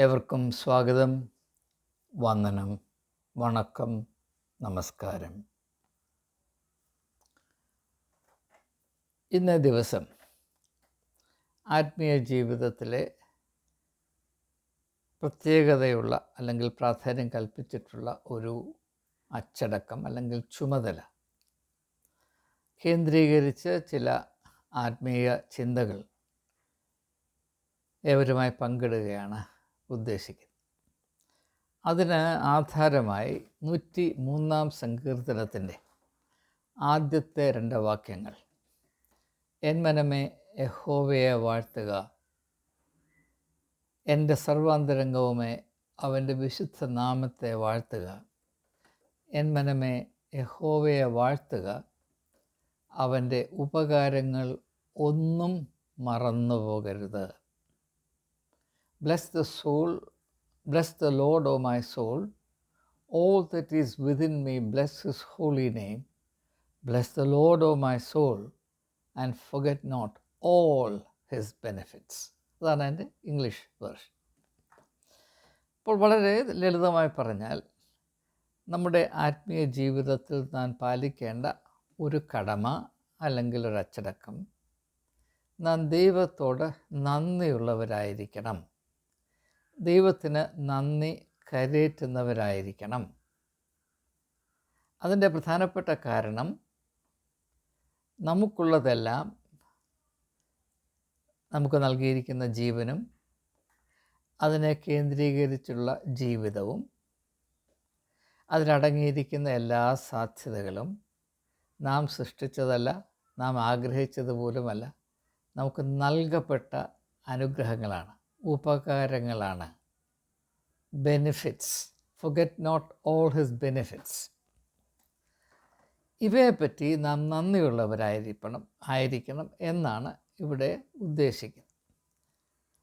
ഏവർക്കും സ്വാഗതം, വന്ദനം, വണക്കം, നമസ്കാരം. ഇന്നേ ദിവസം ആത്മീയ ജീവിതത്തിലെ പ്രത്യേകതയുള്ള അല്ലെങ്കിൽ പ്രാധാന്യം കൽപ്പിച്ചിട്ടുള്ള ഒരു അച്ചടക്കം അല്ലെങ്കിൽ ചുമതല കേന്ദ്രീകരിച്ച് ചില ആത്മീയ ചിന്തകൾ ഏവരുമായി പങ്കിടുകയാണ് ഉദ്ദേശിക്കുന്നത്. അതിന് ആധാരമായി 103 സങ്കീർത്തനത്തിൻ്റെ ആദ്യത്തെ 2 വാക്യങ്ങൾ, എൻ മനമേ യഹോവയെ വാഴ്ത്തുക, എൻ്റെ സർവാന്തരംഗവുമേ അവൻ്റെ വിശുദ്ധ നാമത്തെ വാഴ്ത്തുക. എൻ മനമേ യഹോവയെ വാഴ്ത്തുക, അവൻ്റെ ഉപകാരങ്ങൾ ഒന്നും മറന്നു പോകരുത്. Bless the Lord, O my soul. All that is within me, bless his holy name. Bless the Lord, O my soul, and forget not all his benefits. അതാണ് എൻ്റെ ഇംഗ്ലീഷ് വേർഷൻ. അപ്പോൾ വളരെ ലളിതമായി പറഞ്ഞാൽ, നമ്മുടെ ആത്മീയ ജീവിതത്തിൽ നാം പാലിക്കേണ്ട ഒരു കടമ അല്ലെങ്കിൽ ഒരു അച്ചടക്കം, നാം ദൈവത്തോട് നന്ദിയുള്ളവരായിരിക്കണം, ദൈവത്തിന് നന്ദി കരേറ്റുന്നവരായിരിക്കണം. അതിൻ്റെ പ്രധാനപ്പെട്ട കാരണം, നമുക്കുള്ളതെല്ലാം, നമുക്ക് നൽകിയിരിക്കുന്ന ജീവനും അതിനെ കേന്ദ്രീകരിച്ചുള്ള ജീവിതവും അതിലടങ്ങിയിരിക്കുന്ന എല്ലാ സാധ്യതകളും നാം സൃഷ്ടിച്ചതല്ല, നാം ആഗ്രഹിച്ചതുപോലുമല്ല, നമുക്ക് നൽകപ്പെട്ട അനുഗ്രഹങ്ങളാണ്, ഉപകാരങ്ങളാണ്, benefits. Forget not all his benefits. ഇവയെപ്പറ്റി നാം നന്ദിയുള്ളവരായിരിക്കണം എന്നാണ് ഇവിടെ ഉദ്ദേശിക്കുന്നത്.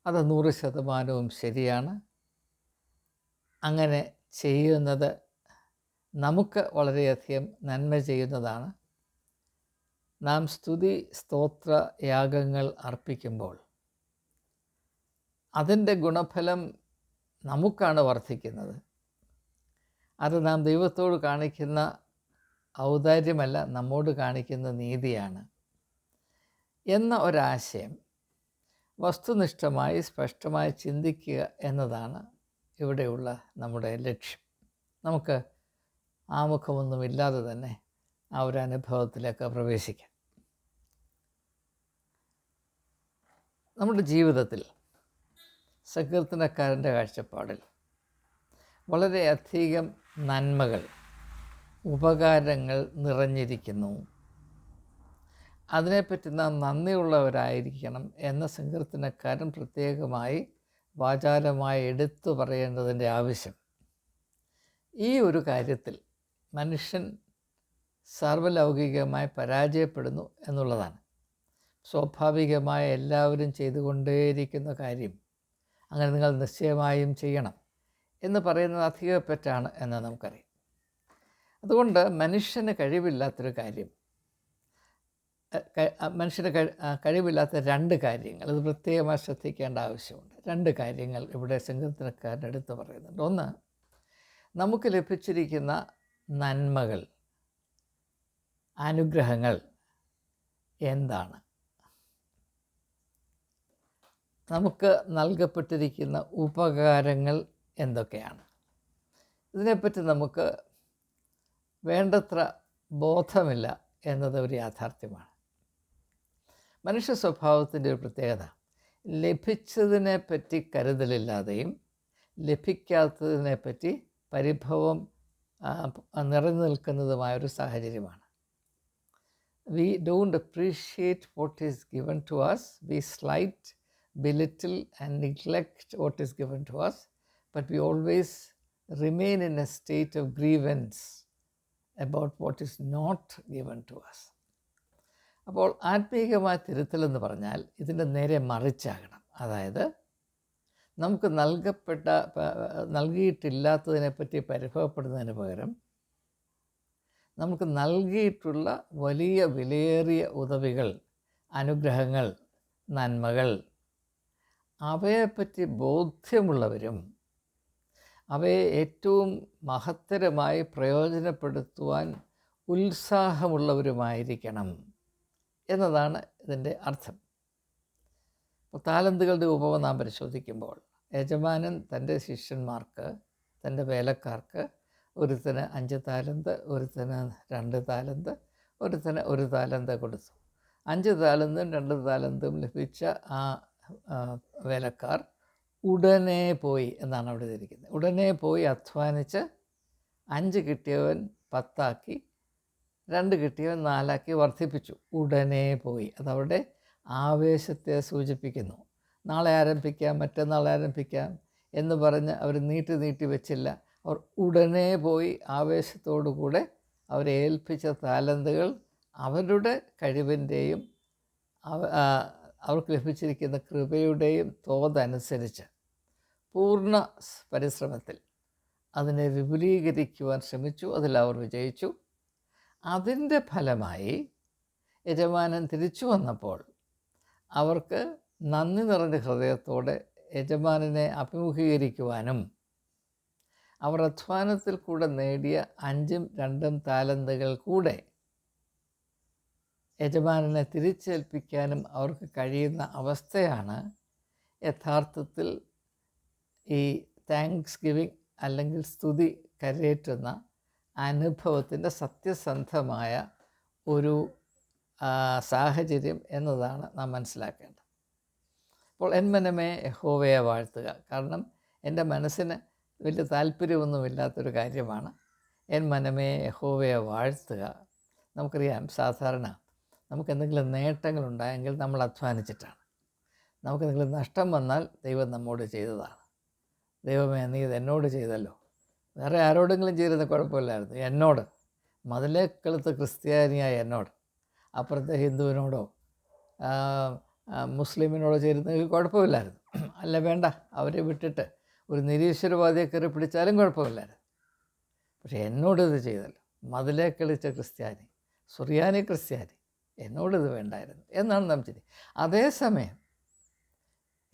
അത് 100% ശരിയാണ്. അങ്ങനെ ചെയ്യുന്നത് നമുക്ക് വളരെയധികം നന്മ ചെയ്യുന്നതാണ്. നാം സ്തുതി സ്തോത്ര യാഗങ്ങൾ അർപ്പിക്കുമ്പോൾ അതിൻ്റെ ഗുണഫലം നമുക്കാണ് വർദ്ധിക്കുന്നത്. അത് നാം ദൈവത്തോട് കാണിക്കുന്ന ഔദാര്യമല്ല, നമ്മോട് കാണിക്കുന്ന നീതിയാണ് എന്ന ഒരാശയം വസ്തുനിഷ്ഠമായി സ്പഷ്ടമായി ചിന്തിക്കുക എന്നതാണ് ഇവിടെയുള്ള നമ്മുടെ ലക്ഷ്യം. നമുക്ക് ആമുഖമൊന്നുമില്ലാതെ തന്നെ ആ ഒരു അനുഭവത്തിലേക്ക് പ്രവേശിക്കാം. നമ്മുടെ ജീവിതത്തിൽ സങ്കീർത്തനക്കാരൻ്റെ കാഴ്ചപ്പാടിൽ വളരെയധികം നന്മകൾ, ഉപകാരങ്ങൾ നിറഞ്ഞിരിക്കുന്നു. അതിനെപ്പറ്റി നാം നന്ദിയുള്ളവരായിരിക്കണം എന്ന സങ്കീർത്തനക്കാരൻ പ്രത്യേകമായി വാചാലമായി എടുത്തു പറയേണ്ടതിൻ്റെ ആവശ്യം ഈ ഒരു കാര്യത്തിൽ മനുഷ്യൻ സാർവലൗകികമായി പരാജയപ്പെടുന്നു എന്നുള്ളതാണ്. സ്വാഭാവികമായ എല്ലാവരും ചെയ്തുകൊണ്ടേയിരിക്കുന്ന കാര്യം അങ്ങനെ നിങ്ങൾ നിശ്ചയമായും ചെയ്യണം എന്ന് പറയുന്നത് അധികപ്പറ്റാണ് എന്ന് നമുക്കറിയാം. അതുകൊണ്ട് മനുഷ്യന് കഴിവില്ലാത്തൊരു കാര്യം, മനുഷ്യന് കഴിവില്ലാത്ത 2 കാര്യങ്ങൾ, ഇത് പ്രത്യേകമായി ശ്രദ്ധിക്കേണ്ട ആവശ്യമുണ്ട്. 2 കാര്യങ്ങൾ ഇവിടെ സങ്കീർത്തനക്കാരൻ എടുത്ത് പറയുന്നുണ്ട്. ഒന്ന്, നമുക്ക് ലഭിച്ചിരിക്കുന്ന നന്മകൾ, അനുഗ്രഹങ്ങൾ എന്താണ്? നമുക്ക് നൽകപ്പെട്ടിരിക്കുന്ന ഉപകാരങ്ങൾ എന്തൊക്കെയാണ്? ഇതിനെപ്പറ്റി നമുക്ക് വേണ്ടത്ര ബോധമില്ല എന്നത് ഒരു യാഥാർത്ഥ്യമാണ്. മനുഷ്യ സ്വഭാവത്തിൻ്റെ ഒരു പ്രത്യേകത, ലഭിച്ചതിനെപ്പറ്റി കരുതലില്ലാതെയും ലഭിക്കാത്തതിനെപ്പറ്റി പരിഭവം നിറഞ്ഞു നിൽക്കുന്നതുമായൊരു സാഹചര്യമാണ്. We don't appreciate what is given to us. We slight, belittle and neglect what is given to us, but we always remain in a state of grievance about what is not given to us. അപ്പോൾ ആത്മീയമായ തിരുത്തലെന്ന് പറഞ്ഞാൽ ഇതിൻ്റെ നേരെ മറിച്ചാകണം. അതായത് നമുക്ക് നൽകിയിട്ടില്ലാത്തതിനെപ്പറ്റി പരിഭവപ്പെടുന്നതിന് പകരം നമുക്ക് നൽകിയിട്ടുള്ള വലിയ വിലയേറിയ ഉദവികൾ, അനുഗ്രഹങ്ങൾ, നന്മകൾ, അവയെപ്പറ്റി ബോധ്യമുള്ളവരും അവയെ ഏറ്റവും മഹത്തരമായി പ്രയോജനപ്പെടുത്തുവാൻ ഉത്സാഹമുള്ളവരുമായിരിക്കണം എന്നതാണ് ഇതിൻ്റെ അർത്ഥം. അപ്പോൾ താലന്തുകളുടെ ഉപമ നാം പരിശോധിക്കുമ്പോൾ യജമാനൻ തൻ്റെ ശിഷ്യന്മാർക്ക്, തൻ്റെ വേലക്കാർക്ക് ഒരുത്തന് 5 താലന്ത്, ഒരുത്തന് 2 താലന്ത്, ഒരുത്തന് 1 താലന്ത് കൊടുത്തു. 5 താലന്തും 2 താലന്തും ലഭിച്ച ആ വേലക്കാർ ഉടനെ പോയി എന്നാണ് അവിടെ ഇരിക്കുന്നത്. ഉടനെ പോയി അധ്വാനിച്ച് 5 കിട്ടിയവൻ 10 ആക്കി, 2 കിട്ടിയവൻ 4 ആക്കി വർദ്ധിപ്പിച്ചു. ഉടനെ പോയി. അതവിടെ ആവേശത്തെ സൂചിപ്പിക്കുന്നു. നാളെ ആരംഭിക്കാം, മറ്റന്നാൾ ആരംഭിക്കാം എന്ന് പറഞ്ഞ് അവർ നീട്ടി വെച്ചില്ല. അവർ ഉടനെ പോയി ആവേശത്തോടു കൂടെ അവരെ ഏൽപ്പിച്ച താലന്തുകൾ അവരുടെ കഴിവിൻ്റെയും അവർക്ക് ലഭിച്ചിരിക്കുന്ന കൃപയുടെയും തോതനുസരിച്ച് പൂർണ്ണ പരിശ്രമത്തിൽ അതിനെ വിപുലീകരിക്കുവാൻ ശ്രമിച്ചു. അതിൽ അവർ വിജയിച്ചു. അതിൻ്റെ ഫലമായി യജമാനൻ തിരിച്ചു വന്നപ്പോൾ അവർക്ക് നന്ദി നിറഞ്ഞ ഹൃദയത്തോടെ യജമാനനെ അഭിമുഖീകരിക്കുവാനും അവർ അധ്വാനത്തിൽ കൂടെ നേടിയ 5ഉം 2ഉം താലന്തുകൾ കൂടെ യജമാനനെ തിരിച്ചേൽപ്പിക്കാനും അവർക്ക് കഴിയുന്ന അവസ്ഥയാണ് യഥാർത്ഥത്തിൽ ഈ താങ്ക്സ് ഗിവിങ് അല്ലെങ്കിൽ സ്തുതി കരയേറ്റുന്ന അനുഭവത്തിൻ്റെ സത്യസന്ധമായ ഒരു സാഹചര്യം എന്നതാണ് നാം മനസ്സിലാക്കേണ്ടത്. അപ്പോൾ എൻ മനമേ യഹോവയെ വാഴ്ത്തുക. കാരണം എൻ്റെ മനസ്സിന് വലിയ താല്പര്യമൊന്നുമില്ലാത്തൊരു കാര്യമാണ് എൻ മനമേ യഹോവയെ വാഴ്ത്തുക. നമുക്കറിയാം, സാധാരണ നമുക്കെന്തെങ്കിലും നേട്ടങ്ങളുണ്ടായെങ്കിൽ നമ്മൾ അധ്വാനിച്ചിട്ടാണ്. നമുക്കെന്തെങ്കിലും നഷ്ടം വന്നാൽ ദൈവം നമ്മോട് ചെയ്തതാണ്. ദൈവമേ, നീ ഇത് എന്നോട് ചെയ്തല്ലോ. വേറെ ആരോടെങ്കിലും ചെയ്തിരുന്ന കുഴപ്പമില്ലായിരുന്നു. എന്നോട്, മതിലേക്കെളുത്ത് ക്രിസ്ത്യാനിയായ എന്നോട്, അപ്പുറത്തെ ഹിന്ദുവിനോടോ മുസ്ലിമിനോടോ ചേരുന്നെങ്കിൽ കുഴപ്പമില്ലായിരുന്നു. അല്ല, വേണ്ട, അവരെ വിട്ടിട്ട് ഒരു നിരീശ്വരവാദിയെ കയറി പിടിച്ചാലും കുഴപ്പമില്ലായിരുന്നു. പക്ഷേ എന്നോടിത് ചെയ്തല്ലോ, മതിലേ കളിച്ച ക്രിസ്ത്യാനി, സുറിയാനി ക്രിസ്ത്യാനി, എന്നോടിത് വേണ്ടായിരുന്നു എന്നാണ് നാം ചിന്തി. അതേസമയം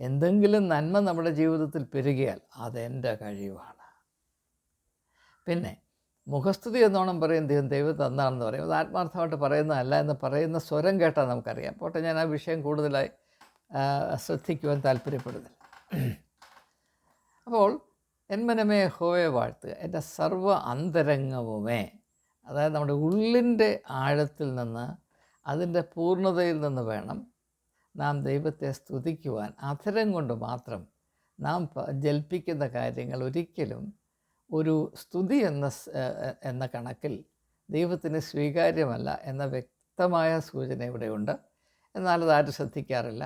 എന്തെങ്കിലും നന്മ നമ്മുടെ ജീവിതത്തിൽ പെരുകിയാൽ അതെൻ്റെ കഴിവാണ്. പിന്നെ മുഖസ്തുതി എന്നോണം പറയും ദൈവം തന്നാണെന്ന് പറയും. അത് ആത്മാർത്ഥമായിട്ട് പറയുന്നതല്ല എന്ന് പറയുന്ന സ്വരം കേട്ടാൽ നമുക്കറിയാം. പോട്ടെ, ഞാൻ ആ വിഷയം കൂടുതലായി ശ്രദ്ധിക്കുവാൻ താല്പര്യപ്പെടുന്നില്ല. അപ്പോൾ എൻ മനമേ യഹോവയെ വാഴ്ത്തുക, എൻ്റെ സർവ്വ അന്തരംഗവുമേ. അതായത് നമ്മുടെ ഉള്ളിൻ്റെ ആഴത്തിൽ നിന്ന്, അതിൻ്റെ പൂർണ്ണതയിൽ നിന്ന് വേണം നാം ദൈവത്തെ സ്തുതിക്കുവാൻ. അധരം കൊണ്ട് മാത്രം നാം ജൽപ്പിക്കുന്ന കാര്യങ്ങൾ ഒരിക്കലും ഒരു സ്തുതി എന്ന കണക്കിൽ ദൈവത്തിന് സ്വീകാര്യമല്ല എന്ന വ്യക്തമായ സൂചന ഇവിടെയുണ്ട്. എന്നാൽ അതാരും ശ്രദ്ധിക്കാറില്ല.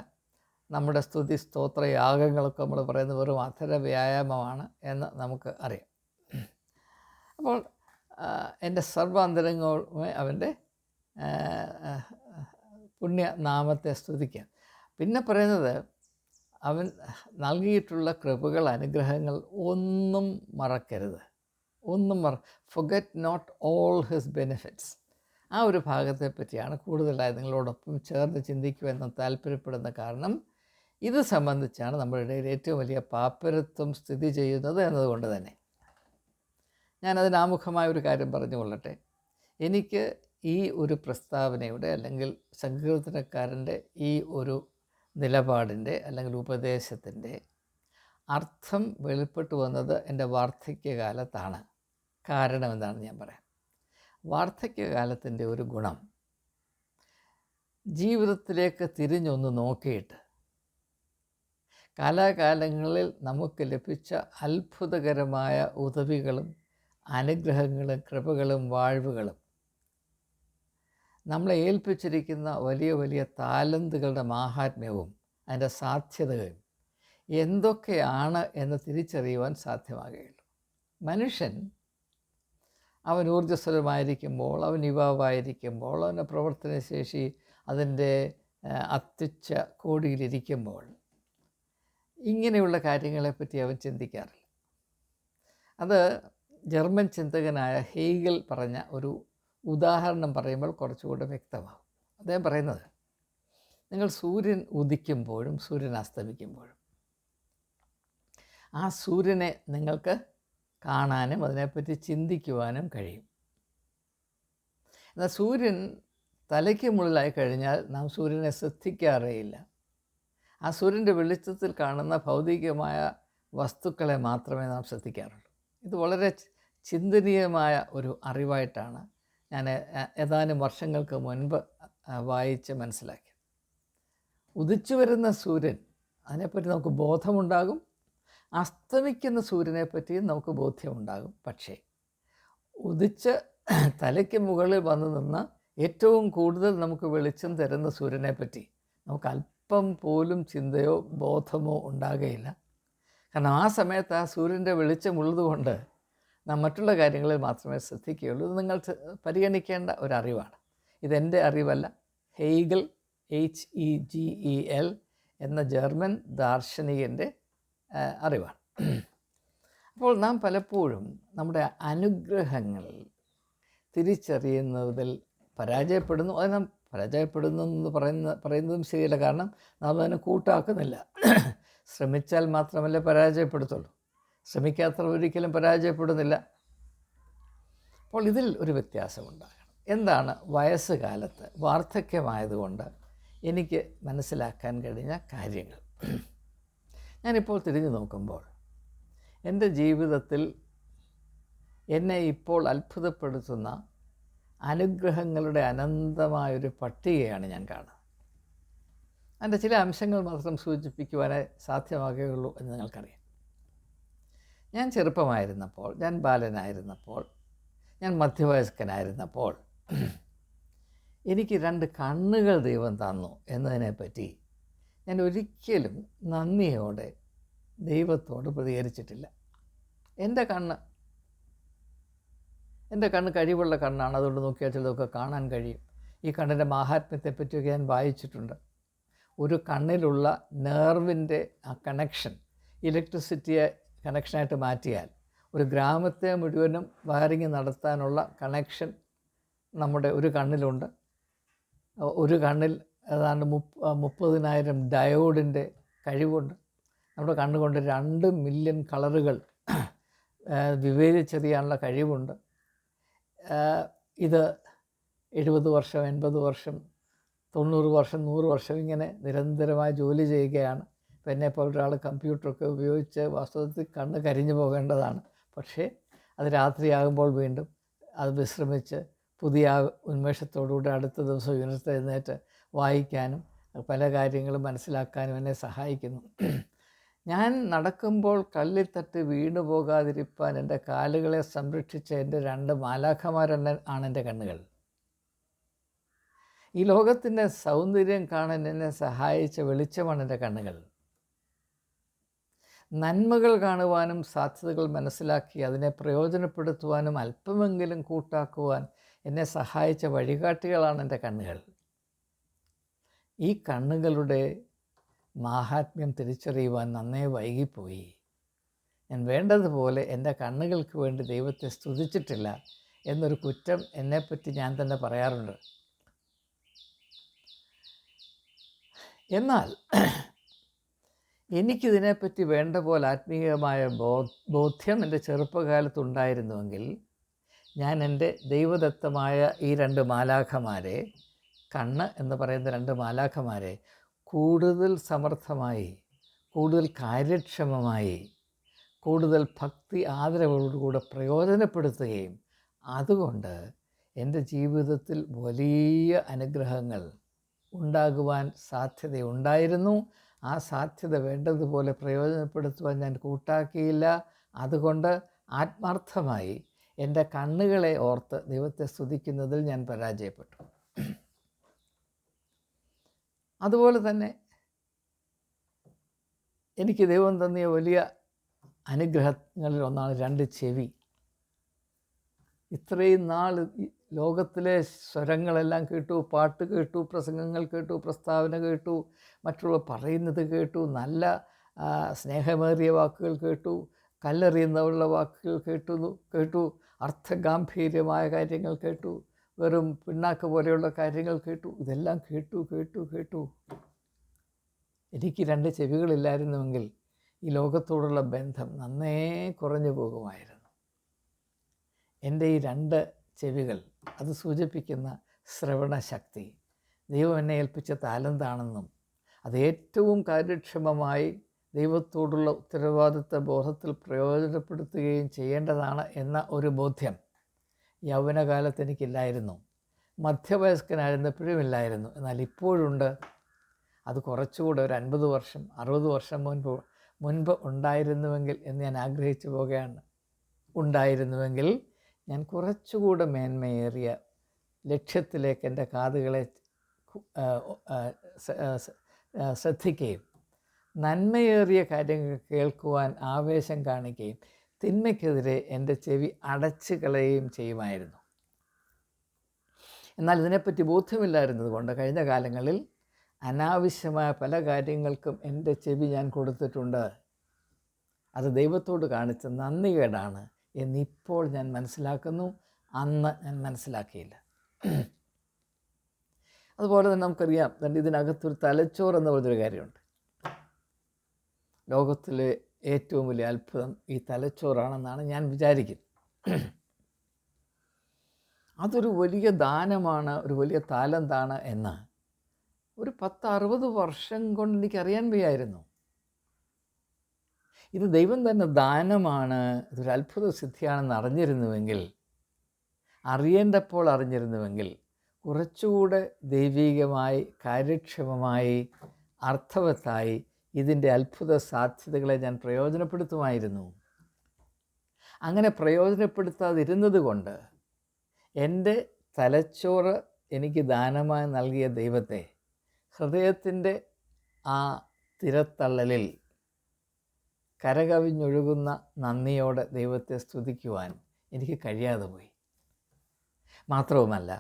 നമ്മുടെ സ്തുതി സ്തോത്രയാഗങ്ങളൊക്കെ നമ്മൾ പറയുന്നത് വെറും അധര വ്യായാമമാണ് എന്ന് നമുക്ക് അറിയാം. അപ്പോൾ എൻ്റെ സർവാന്തരംഗവുമേ അവൻ്റെ പുണ്യനാമത്തെ സ്തുതിക്കാം. പിന്നെ പറയുന്നത്, അവൻ നൽകിയിട്ടുള്ള കൃപകൾ, അനുഗ്രഹങ്ങൾ ഒന്നും മറക്കരുത്. Forget not all his benefits. ആ ഒരു ഭാഗത്തെ പറ്റിയാണ് കൂടുതലായി നിങ്ങളോടൊപ്പം ചേർന്ന് ചിന്തിക്കുമെന്ന് താല്പര്യപ്പെടുന്ന കാരണം ഇത് സംബന്ധിച്ചാണ് നമ്മുടെ ഇടയിൽ ഏറ്റവും വലിയ പാപ്പരത്വം സ്ഥിതി ചെയ്യുന്നത് എന്നതുകൊണ്ട് തന്നെ ഞാനതിന് ആമുഖമായ ഒരു കാര്യം പറഞ്ഞുകൊള്ളട്ടെ. എനിക്ക് ഈ ഒരു പ്രസ്താവനയുടെ അല്ലെങ്കിൽ സങ്കീർത്തനക്കാരൻ്റെ ഈ ഒരു നിലപാടിൻ്റെ അല്ലെങ്കിൽ ഉപദേശത്തിൻ്റെ അർത്ഥം വെളിപ്പെട്ടു വന്നത് എൻ്റെ വാർദ്ധക്യകാലത്താണ്. കാരണം എന്താണെന്ന് ഞാൻ പറയാം. വാർദ്ധക്യകാലത്തിൻ്റെ ഒരു ഗുണം, ജീവിതത്തിലേക്ക് തിരിഞ്ഞൊന്ന് നോക്കിയിട്ട് കാലാകാലങ്ങളിൽ നമുക്ക് ലഭിച്ച അത്ഭുതകരമായ ഉദവികളും അനുഗ്രഹങ്ങളും കൃപകളും വാഴ്വുകളും നമ്മളെ ഏൽപ്പിച്ചിരിക്കുന്ന വലിയ വലിയ താലന്തുകളുടെ മാഹാത്മ്യവും അതിൻ്റെ സാധ്യതകളും എന്തൊക്കെയാണ് എന്ന് തിരിച്ചറിയുവാൻ സാധ്യമാകുകയുള്ളൂ. മനുഷ്യൻ അവൻ ഊർജ്ജസ്വലമായിരിക്കുമ്പോൾ, അവൻ യുവാവായിരിക്കുമ്പോൾ, അവൻ്റെ പ്രവർത്തനശേഷി അതിൻ്റെ അത്യുച്ച കോടിയിലിരിക്കുമ്പോൾ ഇങ്ങനെയുള്ള കാര്യങ്ങളെപ്പറ്റി അവൻ ചിന്തിക്കാറില്ല. അത് ജർമ്മൻ ചിന്തകനായ ഹെയ്ഗൽ പറഞ്ഞ ഒരു ഉദാഹരണം പറയുമ്പോൾ കുറച്ചുകൂടെ വ്യക്തമാകും. അദ്ദേഹം പറയുന്നത്, നിങ്ങൾ സൂര്യൻ ഉദിക്കുമ്പോഴും സൂര്യൻ അസ്തമിക്കുമ്പോഴും ആ സൂര്യനെ നിങ്ങൾക്ക് കാണാനും അതിനെപ്പറ്റി ചിന്തിക്കുവാനും കഴിയും. എന്നാൽ സൂര്യൻ തലയ്ക്ക് മുകളിലായി കഴിഞ്ഞാൽ നാം സൂര്യനെ ശ്രദ്ധിക്കാറേയില്ല. ആ സൂര്യൻ്റെ വെളിച്ചത്തിൽ കാണുന്ന ഭൗതികമായ വസ്തുക്കളെ മാത്രമേ നാം ശ്രദ്ധിക്കാറുള്ളൂ. ഇത് വളരെ ചിന്തനീയമായ ഒരു അറിവായിട്ടാണ് ഞാൻ ഏതാനും വർഷങ്ങൾക്ക് മുൻപ് വായിച്ച് മനസ്സിലാക്കിയത്. ഉദിച്ചു വരുന്ന സൂര്യൻ, അതിനെപ്പറ്റി നമുക്ക് ബോധമുണ്ടാകും. അസ്തമിക്കുന്ന സൂര്യനെപ്പറ്റിയും നമുക്ക് ബോധ്യമുണ്ടാകും. പക്ഷേ ഉദിച്ച് തലയ്ക്ക് മുകളിൽ വന്നു നിന്ന് ഏറ്റവും കൂടുതൽ നമുക്ക് വെളിച്ചം തരുന്ന സൂര്യനെപ്പറ്റി നമുക്ക് അല്പം പോലും ചിന്തയോ ബോധമോ ഉണ്ടാകുകയില്ല. കാരണം ആ സമയത്ത് ആ സൂര്യൻ്റെ വെളിച്ചമുള്ളതുകൊണ്ട് നാം മറ്റുള്ള കാര്യങ്ങളിൽ മാത്രമേ ശ്രദ്ധിക്കുകയുള്ളൂ. ഇത് നിങ്ങൾ പരിഗണിക്കേണ്ട ഒരറിവാണ്. ഇതെൻ്റെ അറിവല്ല. ഹെയ്ഗൽ, HEGEL എന്ന ജർമ്മൻ ദാർശനികൻ്റെ അറിവാണ്. അപ്പോൾ നാം പലപ്പോഴും നമ്മുടെ അനുഗ്രഹങ്ങൾ തിരിച്ചറിയുന്നതിൽ പരാജയപ്പെടുന്നു. അത് നാം പരാജയപ്പെടുന്നു എന്ന് പറയുന്നതും ശരിയല്ല. കാരണം നാം അതിനെ കൂട്ടാക്കുന്നില്ല. ശ്രമിച്ചാൽ മാത്രമല്ലേ പരാജയപ്പെടുത്തുള്ളൂ. ശ്രമിക്കാത്തവർ ഒരിക്കലും പരാജയപ്പെടുന്നില്ല. അപ്പോൾ ഇതിൽ ഒരു വ്യത്യാസമുണ്ടാകണം. എന്താണ് വയസ്സുകാലത്ത്, വാർദ്ധക്യമായതുകൊണ്ട് എനിക്ക് മനസ്സിലാക്കാൻ കഴിഞ്ഞ കാര്യങ്ങൾ? ഞാനിപ്പോൾ തിരിഞ്ഞു നോക്കുമ്പോൾ എൻ്റെ ജീവിതത്തിൽ എന്നെ ഇപ്പോൾ അത്ഭുതപ്പെടുത്തുന്ന അനുഗ്രഹങ്ങളുടെ അനന്തമായൊരു പട്ടികയാണ് ഞാൻ കാണുന്നത്. അതിൻ്റെ ചില അംശങ്ങൾ മാത്രം സൂചിപ്പിക്കുവാനേ സാധ്യമാകുകയുള്ളൂ എന്ന് നിങ്ങൾക്കറിയാം. ഞാൻ ചെറുപ്പമായിരുന്നപ്പോൾ, ഞാൻ ബാലനായിരുന്നപ്പോൾ, ഞാൻ മധ്യവയസ്കനായിരുന്നപ്പോൾ എനിക്ക് 2 കണ്ണുകൾ ദൈവം തന്നു എന്നതിനെപ്പറ്റി ഞാൻ ഒരിക്കലും നന്ദിയോടെ ദൈവത്തോട് പ്രതികരിച്ചിട്ടില്ല. എൻ്റെ കണ്ണ് കഴിവുള്ള കണ്ണാണ്. അതുകൊണ്ട് നോക്കിയാൽ ചിലതൊക്കെ കാണാൻ കഴിയും. ഈ കണ്ണിൻ്റെ മാഹാത്മ്യത്തെപ്പറ്റിയൊക്കെ ഞാൻ വായിച്ചിട്ടുണ്ട്. ഒരു കണ്ണിലുള്ള നെർവിൻ്റെ ആ കണക്ഷൻ ഇലക്ട്രിസിറ്റിയെ കണക്ഷനായിട്ട് മാറ്റിയാൽ ഒരു ഗ്രാമത്തെ മുഴുവനും വയറിങ് നടത്താനുള്ള കണക്ഷൻ നമ്മുടെ ഒരു കണ്ണിലുണ്ട്. ഒരു കണ്ണിൽ ഏതാണ്ട് 30,000 ഡയോഡിൻ്റെ കഴിവുണ്ട്. നമ്മുടെ കണ്ണുകൊണ്ട് 2 മില്യൺ കളറുകൾ വിവേചിച്ചറിയാനുള്ള കഴിവുണ്ട്. ഇത് 70 വർഷം, 80 വർഷം, 90 വർഷം, 100 വർഷം ഇങ്ങനെ നിരന്തരമായി ജോലി ചെയ്യുകയാണ്. ഇപ്പോൾ എന്നെപ്പോൾ ഒരാൾ കമ്പ്യൂട്ടറൊക്കെ ഉപയോഗിച്ച് വാസ്തവത്തിൽ കണ്ണ് കരിഞ്ഞു പോകേണ്ടതാണ്. പക്ഷേ അത് രാത്രിയാകുമ്പോൾ വീണ്ടും അത് വിശ്രമിച്ച് പുതിയ ഉന്മേഷത്തോടുകൂടി അടുത്ത ദിവസം ഉയർത്തെഴുന്നേറ്റ് വായിക്കാനും പല കാര്യങ്ങളും മനസ്സിലാക്കാനും എന്നെ സഹായിക്കുന്നു. ഞാൻ നടക്കുമ്പോൾ കല്ലിൽ തട്ടി വീണു പോകാതിരിപ്പാൻ എൻ്റെ കാലുകളെ സംരക്ഷിച്ച എൻ്റെ 2 മാലാഖമാരാണ് എൻ്റെ കണ്ണുകൾ. ഈ ലോകത്തിൻ്റെ സൗന്ദര്യം കാണാൻ എന്നെ സഹായിച്ച വെളിച്ചമാണ് എൻ്റെ കണ്ണുകൾ. നന്മകൾ കാണുവാനും സാധ്യതകൾ മനസ്സിലാക്കി അതിനെ പ്രയോജനപ്പെടുത്തുവാനും അല്പമെങ്കിലും കൂട്ടാക്കുവാൻ എന്നെ സഹായിച്ച വഴികാട്ടികളാണ് എൻ്റെ കണ്ണുകൾ. ഈ കണ്ണുകളുടെ മാഹാത്മ്യം തിരിച്ചറിയുവാൻ നന്നേ വൈകിപ്പോയി. ഞാൻ വേണ്ടതുപോലെ എൻ്റെ കണ്ണുകൾക്ക് വേണ്ടി ദൈവത്തെ സ്തുതിച്ചിട്ടില്ല എന്നൊരു കുറ്റം എന്നെപ്പറ്റി ഞാൻ തന്നെ പറയാറുണ്ട്. എന്നാൽ എനിക്കിതിനെപ്പറ്റി വേണ്ട പോലെ ആത്മീയമായ ബോധ്യം എൻ്റെ ചെറുപ്പകാലത്തുണ്ടായിരുന്നുവെങ്കിൽ ഞാൻ എൻ്റെ ദൈവദത്തമായ ഈ 2 മാലാഖമാരെ, കണ്ണ് എന്ന് പറയുന്ന 2 മാലാഖമാരെ കൂടുതൽ സമർത്ഥമായി, കൂടുതൽ കാര്യക്ഷമമായി, കൂടുതൽ ഭക്തി ആദരവോടുകൂടെ പ്രയോജനപ്പെടുത്തുകയും അതുകൊണ്ട് എൻ്റെ ജീവിതത്തിൽ വലിയ അനുഗ്രഹങ്ങൾ ഉണ്ടാകുവാൻ സാധ്യതയുണ്ടായിരുന്നു. ആ സാധ്യത വേണ്ടതുപോലെ പ്രയോജനപ്പെടുത്തുവാൻ ഞാൻ കൂട്ടാക്കിയില്ല. അതുകൊണ്ട് ആത്മാർത്ഥമായി എൻ്റെ കണ്ണുകളെ ഓർത്ത് ദൈവത്തെ സ്തുതിക്കുന്നതിൽ ഞാൻ പരാജയപ്പെട്ടു. അതുപോലെ തന്നെ എനിക്ക് ദൈവം തന്നിയ വലിയ അനുഗ്രഹങ്ങളിൽ ഒന്നാണ് 2 ചെവി. ഇത്രയും നാൾ ലോകത്തിലെ സ്വരങ്ങളെല്ലാം കേട്ടു, പാട്ട് കേട്ടു, പ്രസംഗങ്ങൾ കേട്ടു, പ്രസ്താവന കേട്ടു, മറ്റുള്ളവർ പറയുന്നത് കേട്ടു, നല്ല സ്നേഹമേറിയ വാക്കുകൾ കേട്ടു, കല്ലെറിയുന്നവരുടെ വാക്കുകൾ കേട്ടു, അർത്ഥഗാംഭീര്യമായ കാര്യങ്ങൾ കേട്ടു, വെറും പിണ്ണാക്ക് പോലെയുള്ള കാര്യങ്ങൾ കേട്ടു. ഇതെല്ലാം കേട്ടു. എനിക്ക് 2 ചെവികളില്ലായിരുന്നുവെങ്കിൽ ഈ ലോകത്തോടുള്ള ബന്ധം നന്നേ കുറഞ്ഞു പോകുമായിരുന്നു. എൻ്റെ ഈ 2 ചെവികൾ അത് സൂചിപ്പിക്കുന്ന ശ്രവണശക്തി ദൈവം എന്നെ ഏൽപ്പിച്ച താലന്താണെന്നും അത് ഏറ്റവും കാര്യക്ഷമമായി ദൈവത്തോടുള്ള ഉത്തരവാദിത്ത ബോധത്തിൽ പ്രയോജനപ്പെടുത്തുകയും ചെയ്യേണ്ടതാണ് എന്ന ഒരു ബോധ്യം യൗവനകാലത്ത് എനിക്കില്ലായിരുന്നു. മധ്യവയസ്കനായിരുന്നപ്പോഴും ഇല്ലായിരുന്നു. എന്നാൽ ഇപ്പോഴുണ്ട്. അത് കുറച്ചുകൂടെ ഒരു 50 വർഷം 60 വർഷം മുൻപ് ഉണ്ടായിരുന്നുവെങ്കിൽ എന്ന് ഞാൻ ആഗ്രഹിച്ചു പോകുകയാണ്. ഉണ്ടായിരുന്നുവെങ്കിൽ ഞാൻ കുറച്ചുകൂടെ മേന്മയേറിയ ലക്ഷ്യത്തിലേക്ക് എൻ്റെ കാതുകളെ ശ്രദ്ധിക്കുകയും നന്മയേറിയ കാര്യങ്ങൾ കേൾക്കുവാൻ ആവേശം കാണിക്കുകയും തിന്മയ്ക്കെതിരെ എൻ്റെ ചെവി അടച്ചു കളയുകയും ചെയ്യുമായിരുന്നു. എന്നാൽ ഇതിനെപ്പറ്റി ബോധ്യമില്ലായിരുന്നത് കൊണ്ട് കഴിഞ്ഞ കാലങ്ങളിൽ അനാവശ്യമായ പല കാര്യങ്ങൾക്കും എൻ്റെ ചെവി ഞാൻ കൊടുത്തിട്ടുണ്ട്. അത് ദൈവത്തോട് കാണിച്ച നന്ദികേടാണ് എന്നിപ്പോൾ ഞാൻ മനസ്സിലാക്കുന്നു. അന്ന് ഞാൻ മനസ്സിലാക്കിയില്ല. അതുപോലെ തന്നെ നമുക്കറിയാം, ഇതിനകത്തൊരു തലച്ചോറ് എന്ന് പറഞ്ഞൊരു കാര്യമുണ്ട്. ലോകത്തിലെ ഏറ്റവും വലിയ അത്ഭുതം ഈ തലച്ചോറാണെന്നാണ് ഞാൻ വിചാരിക്കുന്നത്. അതൊരു വലിയ ദാനമാണ്, ഒരു വലിയ താലന്താണ് എന്ന് ഒരു 10-60 വർഷം കൊണ്ട് എനിക്കറിയാൻ വയ്യായിരുന്നു. ഇത് ദൈവം തന്നെ ദാനമാണ്, ഇതൊരു അത്ഭുത സിദ്ധിയാണെന്ന് അറിഞ്ഞിരുന്നുവെങ്കിൽ, അറിയേണ്ടപ്പോൾ അറിഞ്ഞിരുന്നുവെങ്കിൽ കുറച്ചുകൂടെ ദൈവികമായി കാര്യക്ഷമമായി അർത്ഥവത്തായി ഇതിൻ്റെ അത്ഭുത സാധ്യതകളെ ഞാൻ പ്രയോജനപ്പെടുത്തുമായിരുന്നു. അങ്ങനെ പ്രയോജനപ്പെടുത്താതിരുന്നത് കൊണ്ട് എൻ്റെ തലച്ചോറ് എനിക്ക് ദാനമായി നൽകിയ ദൈവത്തെ ഹൃദയത്തിൻ്റെ ആ തിരത്തള്ളലിൽ കരകവിഞ്ഞൊഴുകുന്ന നന്ദിയോടെ ദൈവത്തെ സ്തുതിക്കുവാൻ എനിക്ക് കഴിയാതെ പോയി. മാത്രവുമല്ല,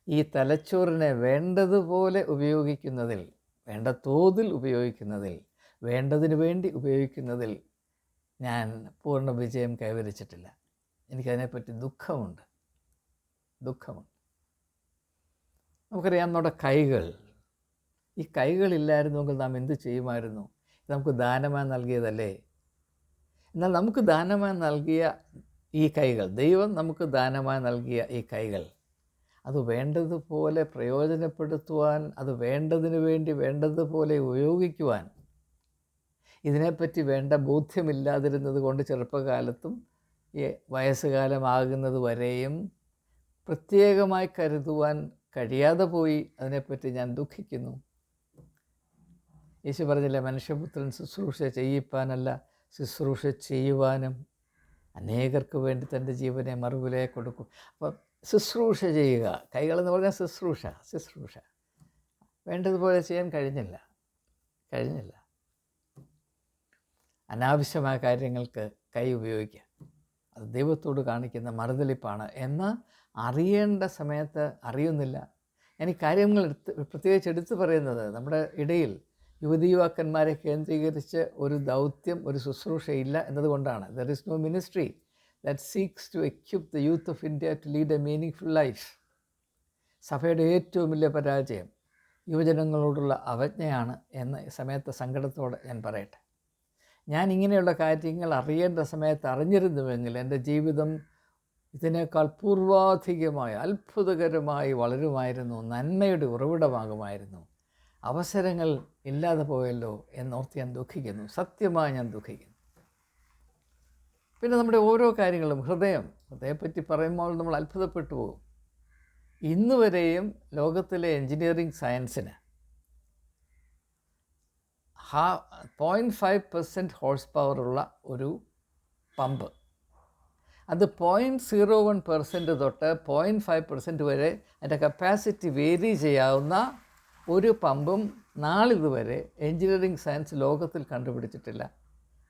ഈ തലച്ചോറിനെ വേണ്ടതുപോലെ ഉപയോഗിക്കുന്നതിൽ, വേണ്ട തോതിൽ ഉപയോഗിക്കുന്നതിൽ, വേണ്ടതിനു വേണ്ടി ഉപയോഗിക്കുന്നതിൽ ഞാൻ പൂർണ്ണ വിജയം കൈവരിച്ചിട്ടില്ല. എനിക്കതിനെപ്പറ്റി ദുഃഖമുണ്ട്. നമുക്കറിയാം, നമ്മുടെ കൈകൾ, ഈ കൈകളില്ലായിരുന്നുവെങ്കിൽ നാം എന്ത് ചെയ്യുമായിരുന്നു? നമുക്ക് ദാനമായി നൽകിയതല്ലേ. എന്നാൽ നമുക്ക് ദാനമായി നൽകിയ ഈ കൈകൾ, ദൈവം നമുക്ക് ദാനമായി നൽകിയ ഈ കൈകൾ, അത് വേണ്ടതുപോലെ പ്രയോജനപ്പെടുത്തുവാൻ, അത് വേണ്ടതിനു വേണ്ടി വേണ്ടതുപോലെ ഉപയോഗിക്കുവാൻ ഇതിനെപ്പറ്റി വേണ്ട ബോധ്യമില്ലാതിരുന്നത് കൊണ്ട് ചെറുപ്പകാലത്തും ഈ വയസ്സുകാലമാകുന്നത് വരെയും പ്രത്യേകമായി കരുതുവാൻ കഴിയാതെ പോയി. അതിനെപ്പറ്റി ഞാൻ ദുഃഖിക്കുന്നു. യേശു പറഞ്ഞില്ലേ, മനുഷ്യപുത്രൻ ശുശ്രൂഷ ചെയ്യിപ്പാനല്ല, ശുശ്രൂഷ ചെയ്യുവാനും അനേകർക്ക് വേണ്ടി തൻ്റെ ജീവനെ മറുവിലയെ കൊടുക്കും. അപ്പം ശുശ്രൂഷ ചെയ്യുക, കൈകളെന്ന് പറഞ്ഞാൽ ശുശ്രൂഷ വേണ്ടതുപോലെ ചെയ്യാൻ കഴിഞ്ഞില്ല. അനാവശ്യമായ കാര്യങ്ങൾക്ക് കൈ ഉപയോഗിക്കുക, അത് ദൈവത്തോട് കാണിക്കുന്ന മറുതലിപ്പാണ് എന്ന് അറിയേണ്ട സമയത്ത് അറിയുന്നില്ല. ഞാൻ ഈ കാര്യങ്ങൾ പ്രത്യേകിച്ച് എടുത്തു പറയുന്നത് നമ്മുടെ ഇടയിൽ യുവതീയുവാക്കന്മാരെ കേന്ദ്രീകരിച്ച് ഒരു ദൗത്യം, ഒരു ശുശ്രൂഷയില്ല എന്നതുകൊണ്ടാണ്. There is no ministry that seeks to equip the youth of India to lead a meaningful life. സഭയുടെ ഏറ്റവും വലിയ പരാജയം യുവജനങ്ങളോടുള്ള അവജ്ഞയാണ് എന്ന സമയത്ത് സങ്കടത്തോടെ ഞാൻ പറയട്ടെ. ഞാൻ ഇങ്ങനെയുള്ള കാര്യങ്ങൾ അറിയേണ്ട സമയത്ത് അറിഞ്ഞിരുന്നുവെങ്കിൽ എൻ്റെ ജീവിതം ഇതിനേക്കാൾ പൂർവാധികമായി അത്ഭുതകരമായി വളരുമായിരുന്നു, നന്മയുടെ ഉറവിടമാകുമായിരുന്നു. അവസരങ്ങൾ ഇല്ലാതെ പോയല്ലോ എന്നോർത്ത് ഞാൻ ദുഃഖിക്കുന്നു. സത്യമായി ഞാൻ ദുഃഖിക്കുന്നു. പിന്നെ നമ്മുടെ ഓരോ കാര്യങ്ങളും, ഹൃദയത്തെപ്പറ്റി പറയുമ്പോൾ നമ്മൾ അത്ഭുതപ്പെട്ടു പോകും. ഇന്ന് വരെയും ലോകത്തിലെ എൻജിനീയറിംഗ് സയൻസിന് 0.5% ഹോഴ്സ് പവറുള്ള ഒരു പമ്പ്, അത് 0.01% തൊട്ട് 0.5% വരെ അതിൻ്റെ കപ്പാസിറ്റി വേരി ചെയ്യാവുന്ന ഒരു പമ്പും നാളിതുവരെ എൻജിനീയറിംഗ് സയൻസ് ലോകത്തിൽ കണ്ടുപിടിച്ചിട്ടില്ല.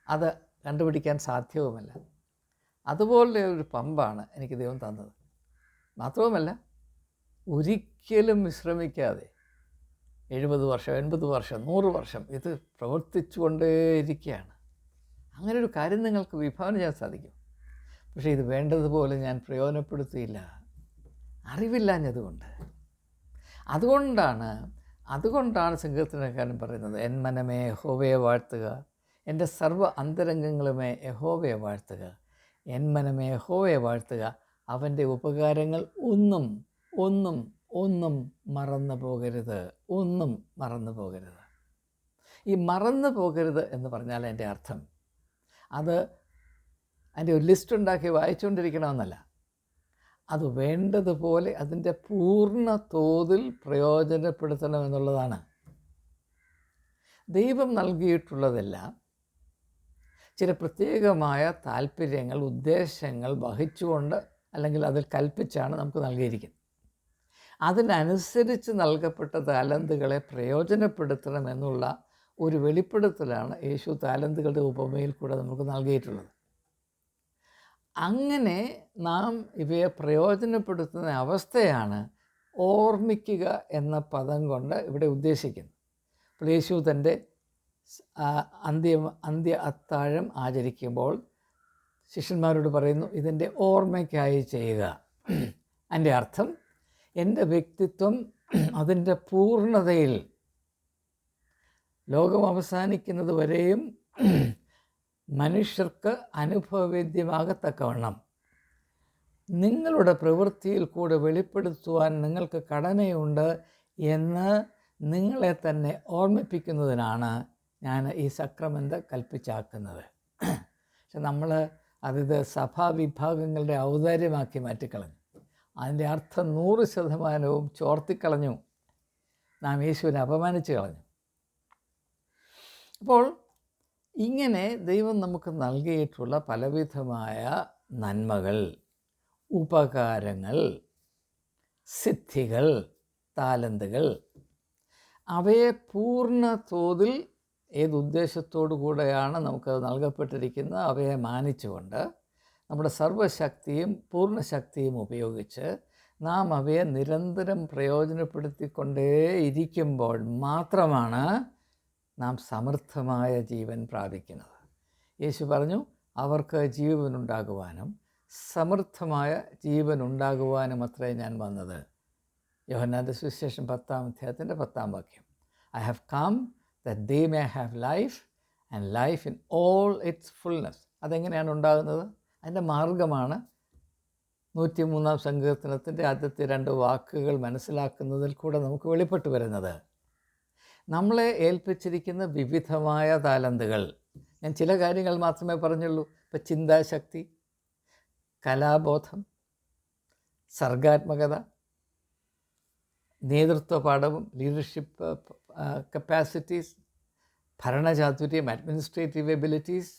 അത് കണ്ടുപിടിക്കാൻ സാധ്യവുമല്ല. അതുപോലെ ഒരു പമ്പാണ് എനിക്ക് ദൈവം തന്നത്. മാത്രവുമല്ല, ഒരിക്കലും വിശ്രമിക്കാതെ 70 വർഷം 80 വർഷം 100 വർഷം ഇത് പ്രവർത്തിച്ചു കൊണ്ടേയിരിക്കുകയാണ്. അങ്ങനെ ഒരു കാര്യം നിങ്ങൾക്ക് വിഭാവന ചെയ്യാൻ സാധിക്കും. പക്ഷേ ഇത് വേണ്ടതുപോലെ ഞാൻ പ്രയോജനപ്പെടുത്തിയില്ല, അറിവില്ലാഞ്ഞതുകൊണ്ട്. അതുകൊണ്ടാണ് സങ്കീർത്തനക്കാരൻ പറയുന്നത്, എൻ മനമേ യഹോവയെ വാഴ്ത്തുക, എൻ്റെ സർവ്വ അന്തരംഗങ്ങളുമേ യഹോവയെ വാഴ്ത്തുക. എൻ മനമേ യഹോവയെ വാഴ്ത്തുക. അവൻ്റെ ഉപകാരങ്ങൾ ഒന്നും ഒന്നും ഒന്നും മറന്നു പോകരുത്. ഒന്നും മറന്നു പോകരുത്. ഈ മറന്നു പോകരുത് എന്ന് പറഞ്ഞാൽ എൻ്റെ അർത്ഥം അത് അതിൻ്റെ ഒരു ലിസ്റ്റ് ഉണ്ടാക്കി വായിച്ചുകൊണ്ടിരിക്കണമെന്നല്ല. അത് വേണ്ടതുപോലെ അതിൻ്റെ പൂർണ്ണ തോതിൽ പ്രയോജനപ്പെടുത്തണമെന്നുള്ളതാണ്. ദൈവം നൽകിയിട്ടുള്ളതെല്ലാം ചില പ്രത്യേകമായ താല്പര്യങ്ങൾ, ഉദ്ദേശങ്ങൾ വഹിച്ചുകൊണ്ട് അല്ലെങ്കിൽ അതിൽ കൽപ്പിച്ചാണ് നമുക്ക് നൽകിയിരിക്കുന്നത്. അതിനനുസരിച്ച് നൽകപ്പെട്ട താലന്തുകളെ പ്രയോജനപ്പെടുത്തണമെന്നുള്ള ഒരു വെളിപ്പെടുത്തലാണ് യേശു താലന്തുകളുടെ ഉപമയിൽ കൂടെ നമുക്ക് നൽകിയിട്ടുള്ളത്. അങ്ങനെ നാം ഇവയെ പ്രയോജനപ്പെടുത്തുന്ന അവസ്ഥയാണ് ഓർമ്മിക്കുക എന്ന പദം കൊണ്ട് ഇവിടെ ഉദ്ദേശിക്കുന്നത്. അപ്പോൾ യേശു തൻ്റെ അന്ത്യ അത്താഴം ആചരിക്കുമ്പോൾ ശിഷ്യന്മാരോട് പറയുന്നു, ഇതിൻ്റെ ഓർമ്മയ്ക്കായി ചെയ്യുക. അതിൻ്റെ അർത്ഥം എൻ്റെ വ്യക്തിത്വം അതിൻ്റെ പൂർണ്ണതയിൽ ലോകം അവസാനിക്കുന്നത് വരെയും മനുഷ്യർക്ക് അനുഭവവേദ്യമാകത്തക്കവണ്ണം നിങ്ങളുടെ പ്രവൃത്തിയിൽ കൂടെ വെളിപ്പെടുത്തുവാൻ നിങ്ങൾക്ക് കടമയുണ്ട് എന്ന് നിങ്ങളെ തന്നെ ഓർമ്മിപ്പിക്കുന്നതിനാണ് ഞാൻ ഈ സക്രമെൻ്റ് കൽപ്പിച്ചാക്കുന്നത്. പക്ഷെ നമ്മൾ അതിത് സഭാവിഭാഗങ്ങളുടെ ഔദാര്യമാക്കി മാറ്റിക്കളഞ്ഞു. അതിൻ്റെ അർത്ഥം 100% ചോർത്തിക്കളഞ്ഞു. നാം യേശുവിനെ അപമാനിച്ചു കളഞ്ഞു. അപ്പോൾ ഇങ്ങനെ ദൈവം നമുക്ക് നൽകിയിട്ടുള്ള പലവിധമായ നന്മകൾ, ഉപകാരങ്ങൾ, സിദ്ധികൾ, താലന്തുകൾ, അവയെ പൂർണ്ണ തോതിൽ ഏതുദ്ദേശത്തോടു കൂടെയാണ് നമുക്കത് നൽകപ്പെട്ടിരിക്കുന്നത് അവയെ മാനിച്ചുകൊണ്ട് നമ്മുടെ സർവ്വശക്തിയും പൂർണ്ണശക്തിയും ഉപയോഗിച്ച് നാം അവയെ നിരന്തരം പ്രയോജനപ്പെടുത്തിക്കൊണ്ടേയിരിക്കുമ്പോൾ മാത്രമാണ് നാം സമൃദ്ധമായ ജീവൻ പ്രാപിക്കുന്നത്. യേശു പറഞ്ഞു, അവർക്ക് ജീവനുണ്ടാകുവാനും സമൃദ്ധമായ ജീവനുണ്ടാകുവാനും അത്രേ ഞാൻ വന്നത്. യോഹന്നാന്റെ സുവിശേഷം 10-ാം അധ്യായത്തിൻ്റെ 10-ാം വാക്യം. I have come that they may have life and life in all its fullness. അതെങ്ങനെയാണ് ഉണ്ടാകുന്നത്? അതിൻ്റെ മാർഗമാണ് 103-ാം സങ്കീർത്തനത്തിൻ്റെ ആദ്യത്തെ 2 വാക്കുകൾ മനസ്സിലാക്കുന്നതിൽ കൂടെ നമുക്ക് വെളിപ്പെട്ടു വരുന്നത്. നമ്മളെ ഏൽപ്പിച്ചിരിക്കുന്ന വിവിധമായ താലന്തുകൾ, ഞാൻ ചില കാര്യങ്ങൾ മാത്രമേ പറഞ്ഞുള്ളൂ. ഇപ്പം ചിന്താശക്തി, കലാബോധം, സർഗാത്മകത, നേതൃത്വ പാഠവും, ലീഡർഷിപ്പ് കപ്പാസിറ്റീസ്, ഭരണചാതുര്യം, അഡ്മിനിസ്ട്രേറ്റീവ് എബിലിറ്റീസ്,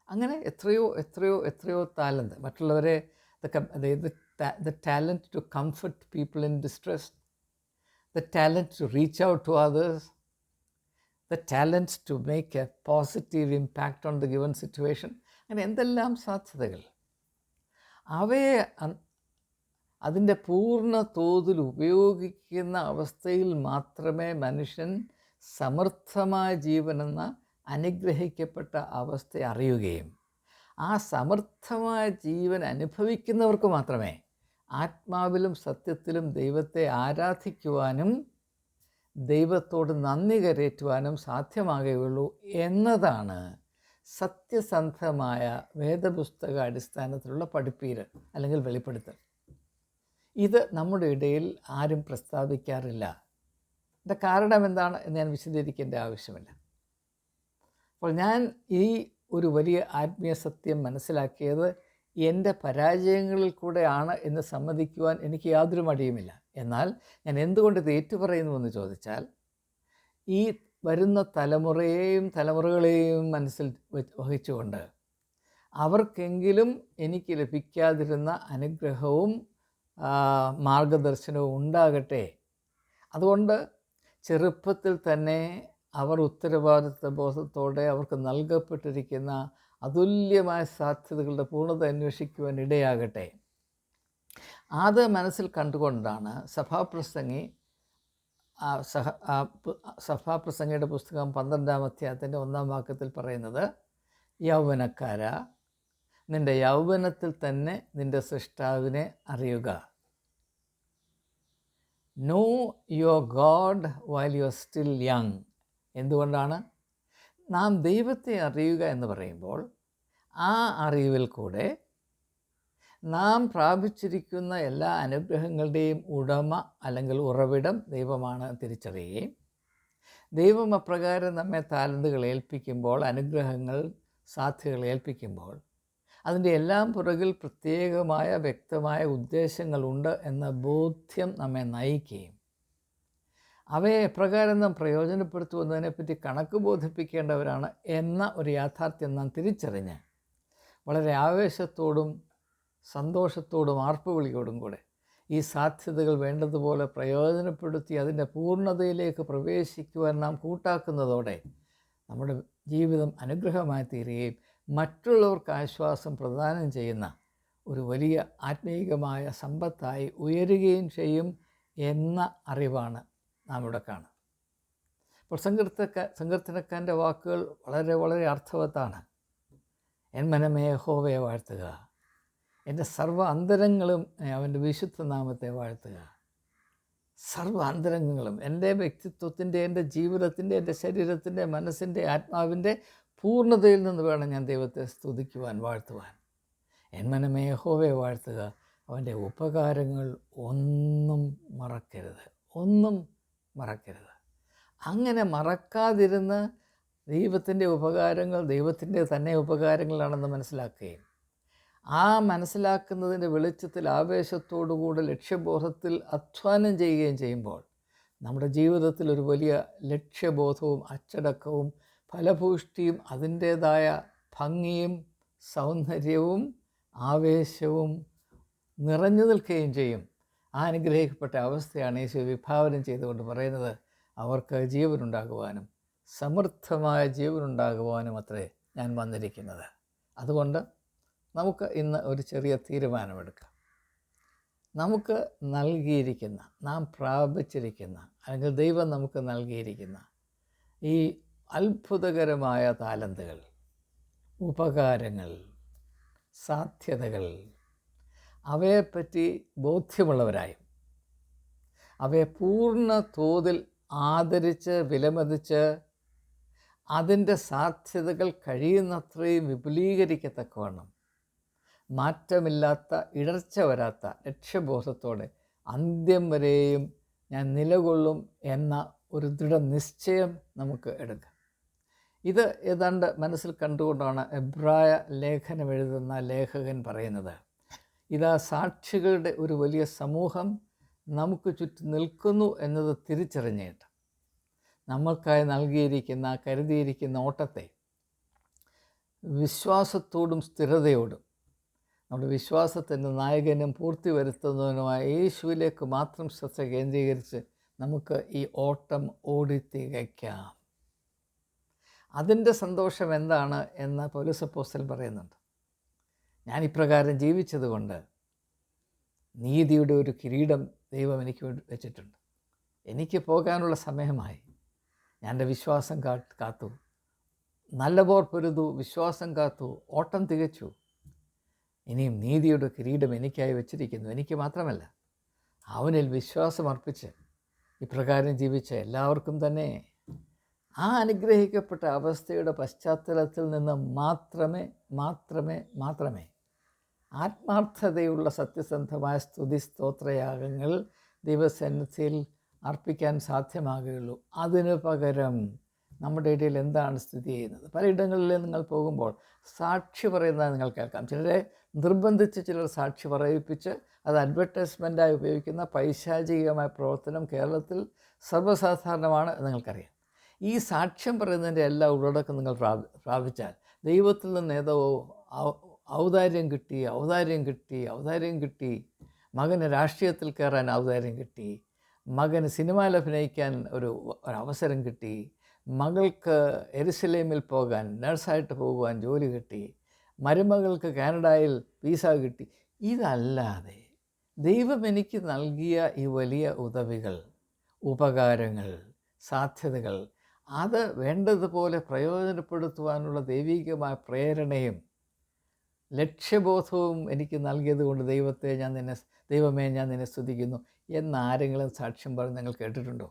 അങ്ങനെ എത്രയോ എത്രയോ എത്രയോ താലന്ത്. മറ്റുള്ളവരെ the talent to comfort people in distress, the talent to reach out to others, the talent to make a positive impact on the given situation. അങ്ങനെ എന്തെല്ലാം സാധ്യതകൾ. അവയെ അതിൻ്റെ പൂർണ്ണ തോതിൽ ഉപയോഗിക്കുന്ന അവസ്ഥയിൽ മാത്രമേ മനുഷ്യൻ സമൃദ്ധമായ ജീവനെന്ന അനുഗ്രഹിക്കപ്പെട്ട അവസ്ഥ അറിയുകയും ആ സമൃദ്ധമായ ജീവൻ അനുഭവിക്കുന്നവർക്ക് മാത്രമേ ആത്മാവിലും സത്യത്തിലും ദൈവത്തെ ആരാധിക്കുവാനും ദൈവത്തോട് നന്ദി കരേറ്റുവാനും സാധ്യമാകുകയുള്ളൂ എന്നതാണ് സത്യസന്ധമായ വേദപുസ്തക അടിസ്ഥാനത്തിലുള്ള പഠിപ്പീര് അല്ലെങ്കിൽ വെളിപ്പെടുത്തൽ. ഇത് നമ്മുടെ ഇടയിൽ ആരും പ്രസ്താവിക്കാറില്ല. ഇതിൻ്റെ കാരണം എന്താണ് എന്ന് ഞാൻ വിശദീകരിക്കേണ്ട ആവശ്യമില്ല. അപ്പോൾ ഞാൻ ഈ ഒരു വലിയ ആത്മീയ സത്യം മനസ്സിലാക്കിയത് എൻ്റെ പരാജയങ്ങളിൽ കൂടെയാണ് എന്ന് സമ്മതിക്കുവാൻ എനിക്ക് യാതൊരു മടിയുമില്ല. എന്നാൽ ഞാൻ എന്തുകൊണ്ട് ഇത് ഏറ്റുപറയുന്നുവെന്ന് ചോദിച്ചാൽ, ഈ വരുന്ന തലമുറകളെയും മനസ്സിൽ വഹിച്ചുകൊണ്ട് അവർക്കെങ്കിലും എനിക്ക് ലഭിക്കാതിരുന്ന അനുഗ്രഹവും മാർഗദർശനവും ഉണ്ടാകട്ടെ. അതുകൊണ്ട് ചെറുപ്പത്തിൽ തന്നെ അവർ ഉത്തരവാദിത്വ ബോധത്തോടെ അവർക്ക് നൽകപ്പെട്ടിരിക്കുന്ന അതുല്യമായ സാധ്യതകളുടെ പൂർണ്ണത അന്വേഷിക്കുവാൻ ഇടയാകട്ടെ. അത് മനസ്സിൽ കണ്ടുകൊണ്ടാണ് സഭാപ്രസംഗിയുടെ പുസ്തകം 12-ാം അധ്യായത്തിൻ്റെ 1-ാം വാക്യത്തിൽ പറയുന്നത്, യൗവനക്കാരാ, നിൻ്റെ യൗവനത്തിൽ തന്നെ നിൻ്റെ സൃഷ്ടാവിനെ അറിയുക. No your God while you are still young. എന്തുകൊണ്ടാണ്? നാം ദൈവത്തെ അറിയുക എന്ന് പറയുമ്പോൾ ആ അറിവിൽ കൂടെ നാം പ്രാപിച്ചിരിക്കുന്ന എല്ലാ അനുഗ്രഹങ്ങളുടെയും ഉടമ അല്ലെങ്കിൽ ഉറവിടം ദൈവമാണ് തിരിച്ചറിയുകയും ദൈവം അപ്രകാരം നമ്മെ താലന്തുകൾ ഏൽപ്പിക്കുമ്പോൾ, അനുഗ്രഹങ്ങൾ, സാധ്യതകൾ ഏൽപ്പിക്കുമ്പോൾ അതിൻ്റെ എല്ലാം പുറകിൽ പ്രത്യേകമായ വ്യക്തമായ ഉദ്ദേശങ്ങളുണ്ട് എന്ന ബോധ്യം നമ്മെ നയിക്കുകയും അവയെ എപ്രകാരം നാം പ്രയോജനപ്പെടുത്തുന്നതിനെപ്പറ്റി കണക്ക് ബോധിപ്പിക്കേണ്ടവരാണ് എന്ന ഒരു യാഥാർത്ഥ്യം നാം തിരിച്ചറിഞ്ഞ് വളരെ ആവേശത്തോടും സന്തോഷത്തോടും ആർപ്പുവിളിയോടും കൂടെ ഈ സാധ്യതകൾ വേണ്ടതുപോലെ പ്രയോജനപ്പെടുത്തി അതിൻ്റെ പൂർണ്ണതയിലേക്ക് പ്രവേശിക്കുവാൻ നാം കൂട്ടാക്കുന്നതോടെ നമ്മുടെ ജീവിതം അനുഗ്രഹമായി തീരുകയും മറ്റുള്ളവർക്ക് ആശ്വാസം പ്രദാനം ചെയ്യുന്ന ഒരു വലിയ ആത്മീയമായ സമ്പത്തായി ഉയരുകയും ചെയ്യും എന്ന അറിവാണ് നാം ഇവിടെ കാണുന്നത്. അപ്പോൾ സങ്കീർത്തനക്കാരൻ്റെ വാക്കുകൾ വളരെ വളരെ അർത്ഥവത്താണ്. എൻ മനമേ യഹോവയെ വാഴ്ത്തുക, എൻ്റെ സർവ്വ അന്തരങ്ങളും അവൻ്റെ വിശുദ്ധ നാമത്തെ വാഴ്ത്തുക. സർവ്വ അന്തരംഗങ്ങളും എൻ്റെ വ്യക്തിത്വത്തിൻ്റെ, എൻ്റെ ജീവിതത്തിൻ്റെ, എൻ്റെ ശരീരത്തിൻ്റെ, മനസ്സിൻ്റെ, ആത്മാവിൻ്റെ പൂർണ്ണതയിൽ നിന്ന് വേണം ഞാൻ ദൈവത്തെ സ്തുതിക്കുവാൻ, വാഴ്ത്തുവാൻ. എൻ മനമേ യഹോവയെ വാഴ്ത്തുക, അവൻ്റെ ഉപകാരങ്ങൾ ഒന്നും മറക്കരുത്, ഒന്നും മറക്കരുത്. അങ്ങനെ മറക്കാതിരുന്ന് ദൈവത്തിൻ്റെ ഉപകാരങ്ങൾ ദൈവത്തിൻ്റെ തന്നെ ഉപകാരങ്ങളാണെന്ന് മനസ്സിലാക്കുകയും ആ മനസ്സിലാക്കുന്നതിൻ്റെ വെളിച്ചത്തിൽ ആവേശത്തോടുകൂടെ ലക്ഷ്യബോധത്തിൽ അധ്വാനം ചെയ്യുകയും ചെയ്യുമ്പോൾ നമ്മുടെ ജീവിതത്തിൽ ഒരു വലിയ ലക്ഷ്യബോധവും അച്ചടക്കവും ഫലഭൂഷ്ടിയും അതിൻ്റേതായ ഭംഗിയും സൗന്ദര്യവും ആവേശവും നിറഞ്ഞു നിൽക്കുകയും ചെയ്യും. ആ അനുഗ്രഹിക്കപ്പെട്ട അവസ്ഥയാണ് യേശു വിഭാവനം ചെയ്തുകൊണ്ട് പറയുന്നത്, അവർക്ക് ജീവനുണ്ടാകുവാനും സമൃദ്ധമായ ജീവനുണ്ടാകുവാനും അത്രേ ഞാൻ വന്നിരിക്കുന്നത്. അതുകൊണ്ട് നമുക്ക് ഇന്ന് ഒരു ചെറിയ തീരുമാനമെടുക്കാം. നമുക്ക് നൽകിയിരിക്കുന്ന, നാം പ്രാപിച്ചിരിക്കുന്ന, അല്ലെങ്കിൽ ദൈവം നമുക്ക് നൽകിയിരിക്കുന്ന ഈ അത്ഭുതകരമായ താലന്തുകൾ, ഉപകാരങ്ങൾ, സാധ്യതകൾ, അവയെപ്പറ്റി ബോധ്യമുള്ളവരായും അവയെ പൂർണ്ണ തോതിൽ ആദരിച്ച് വിലമതിച്ച് അതിൻ്റെ സാധ്യതകൾ കഴിയുന്നത്രയും വിപുലീകരിക്കത്തക്കവണ്ണം മാറ്റമില്ലാത്ത, ഇടർച്ച വരാത്ത ലക്ഷ്യബോധത്തോടെ അന്ത്യം വരെയും ഞാൻ നിലകൊള്ളും എന്ന ഒരു ദൃഢനിശ്ചയം നമുക്ക് എടുക്കാം. ഇത് ഏതാണ്ട് മനസ്സിൽ കണ്ടുകൊണ്ടാണ് എബ്രായ ലേഖനം എഴുതുന്ന ലേഖകൻ പറയുന്നത്, ഇതാ സാക്ഷികളുടെ ഒരു വലിയ സമൂഹം നമുക്ക് ചുറ്റും നിൽക്കുന്നു എന്നത് തിരിച്ചറിഞ്ഞിട്ട് നമ്മൾക്കായി നൽകിയിരിക്കുന്ന, കരുതിയിരിക്കുന്ന ഓട്ടത്തെ വിശ്വാസത്തോടും സ്ഥിരതയോടും നമ്മുടെ വിശ്വാസത്തിൻ്റെ നായകനും പൂർത്തി വരുത്തുന്നതിനുമായ യേശുവിലേക്ക് മാത്രം ശ്രദ്ധ കേന്ദ്രീകരിച്ച് നമുക്ക് ഈ ഓട്ടം ഓടിത്തികയ്ക്കാം. അതിൻ്റെ സന്തോഷം എന്താണ് എന്ന് പൗലോസ് അപ്പോസ്തലൻ പറയുന്നുണ്ട്. ഞാൻ ഇപ്രകാരം ജീവിച്ചതുകൊണ്ട് നീതിയുടെ ഒരു കിരീടം ദൈവം എനിക്ക് വെച്ചിട്ടുണ്ട്. എനിക്ക് പോകാനുള്ള സമയമായി. ഞാൻ എൻ്റെ വിശ്വാസം കാത്തു, നല്ല പോർ പൊരുതു, വിശ്വാസം കാത്തു, ഓട്ടം തികച്ചു. ഇനിയും നീതിയുടെ കിരീടം എനിക്കായി വച്ചിരിക്കുന്നു. എനിക്ക് മാത്രമല്ല, അവനിൽ വിശ്വാസം അർപ്പിച്ച് ഇപ്രകാരം ജീവിച്ച എല്ലാവർക്കും തന്നെ ആ അനുഗ്രഹിക്കപ്പെട്ട അവസ്ഥയുടെ പശ്ചാത്തലത്തിൽ നിന്ന് മാത്രമേ ആത്മാർത്ഥതയുള്ള സത്യസന്ധമായ സ്തുതി സ്തോത്രയാഗങ്ങൾ ദൈവസന്നിധിയിൽ അർപ്പിക്കാൻ സാധ്യമാകുകയുള്ളൂ. അതിനു പകരം നമ്മുടെ ഇടയിൽ എന്താണ് സ്ഥിതി ചെയ്യുന്നത്? പലയിടങ്ങളിൽ നിങ്ങൾ പോകുമ്പോൾ സാക്ഷി പറയുന്നത് നിങ്ങൾ കേൾക്കാം. ചിലരെ നിർബന്ധിച്ച് ചിലർ സാക്ഷി പറയിപ്പിച്ച് അത് അഡ്വർടൈസ്മെൻറ്റായി ഉപയോഗിക്കുന്ന പൈശാചികമായ പ്രവർത്തനം കേരളത്തിൽ സർവ്വസാധാരണമാണ് എന്ന് നിങ്ങൾക്കറിയാം. ഈ സാക്ഷ്യം പറയുന്നതിൻ്റെ എല്ലാ ഉള്ളടക്കം നിങ്ങൾ പ്രാപിച്ചാൽ ദൈവത്തിൽ നിന്ന് ഏതോ ഔദാര്യം കിട്ടി, മകന് രാഷ്ട്രീയത്തിൽ കയറാൻ ഔദാര്യം കിട്ടി, മകന് സിനിമയിൽ അഭിനയിക്കാൻ ഒരു അവസരം കിട്ടി, മകൾക്ക് എരുസലേമിൽ പോകാൻ, നഴ്സായിട്ട് പോകുവാൻ ജോലി കിട്ടി, മരുമകൾക്ക് കാനഡയിൽ വിസ കിട്ടി. ഇതല്ലാതെ ദൈവം എനിക്ക് നൽകിയ ഈ വലിയ ഉദവികൾ, ഉപകാരങ്ങൾ, സാധ്യതകൾ, അത് വേണ്ടതുപോലെ പ്രയോജനപ്പെടുത്തുവാനുള്ള ദൈവികമായ പ്രേരണയും ലക്ഷ്യബോധവും എനിക്ക് നൽകിയത് കൊണ്ട് ദൈവമേ ഞാൻ നിന്നെ സ്തുതിക്കുന്നു എന്നാരെങ്കിലും സാക്ഷ്യം പറഞ്ഞ് നിങ്ങൾ കേട്ടിട്ടുണ്ടോ?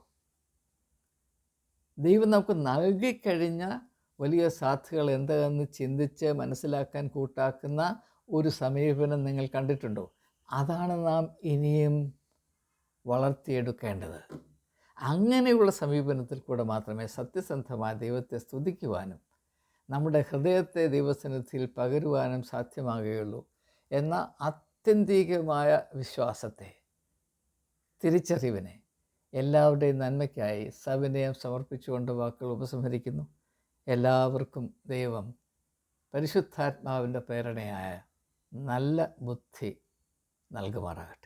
ദൈവം നമുക്ക് നൽകിക്കഴിഞ്ഞ വലിയ സാധ്യതകൾ എന്താണെന്ന് ചിന്തിച്ച് മനസ്സിലാക്കാൻ കൂട്ടാക്കുന്ന ഒരു സമീപനം നിങ്ങൾ കണ്ടിട്ടുണ്ടോ? അതാണ് നാം ഇനിയും വളർത്തിയെടുക്കേണ്ടത്. അങ്ങനെയുള്ള സമീപനത്തിൽ കൂടെ മാത്രമേ സത്യസന്ധമായ ദൈവത്തെ സ്തുതിക്കുവാനും നമ്മുടെ ഹൃദയത്തെ ദൈവസന്നിധിയിൽ പകരുവാനും സാധ്യമാകുകയുള്ളൂ എന്ന ആത്യന്തികമായ വിശ്വാസത്തെ, തിരിച്ചറിവിനെ എല്ലാവരുടെയും നന്മയ്ക്കായി സവിനയം സമർപ്പിച്ചുകൊണ്ട് വാക്കുകൾ ഉപസംഹരിക്കുന്നു. എല്ലാവർക്കും ദൈവം പരിശുദ്ധാത്മാവിൻ്റെ പ്രേരണയായ നല്ല ബുദ്ധി നൽകുമാറാകട്ടെ.